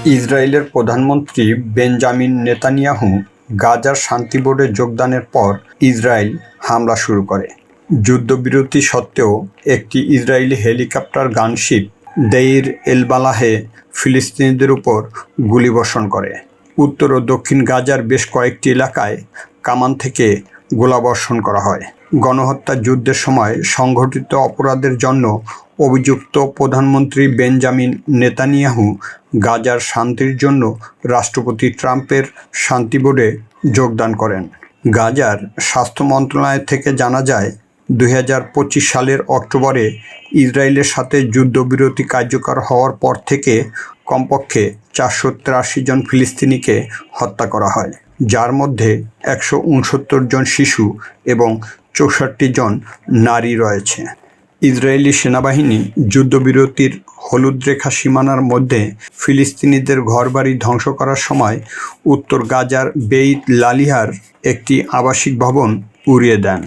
ইসরায়েলের প্রধানমন্ত্রী Benjamin Netanyahu গাজার শান্তি বোর্ডে যোগদানের পর ইসরায়েল হামলা শুরু করে। যুদ্ধবিরতি সত্ত্বেও একটি ইসরায়েলি হেলিকপ্টার গানশিপ দেইর এল-বালাহে ফিলিস্তিনিদের উপর গুলিবর্ষণ করে। উত্তর ও দক্ষিণ গাজার বেশ কয়েকটি এলাকায় কামান থেকে গোলাবর্ষণ করা হয়। গণহত্যা যুদ্ধের সময় সংঘটিত অপরাধের জন্য অভিযুক্ত প্রধানমন্ত্রী বেঞ্জামিন নেতানিয়াহু গাজার শান্তির জন্য রাষ্ট্রপতি ট্রাম্পের শান্তি বোর্ডে যোগদান করেন। গাজার স্বাস্থ্য মন্ত্রণালয় থেকে জানা যায়, 2025 সালের অক্টোবরে ইসরায়েলের সাথে যুদ্ধবিরতি কার্যকর হওয়ার পর থেকে কমপক্ষে 483 জন ফিলিস্তিনিকে হত্যা করা হয়, যার মধ্যে 169 জন শিশু এবং 64 জন নারী রয়েছে। ইসরায়েলি সেনাবাহিনী যুদ্ধবিরতির হলুদ রেখা সীমানার মধ্যে ফিলিস্তিনিদের ঘরবাড়ি ধ্বংস করার সময় উত্তর গাজার বেইত লাহিয়ার একটি আবাসিক ভবন উড়িয়ে দেন।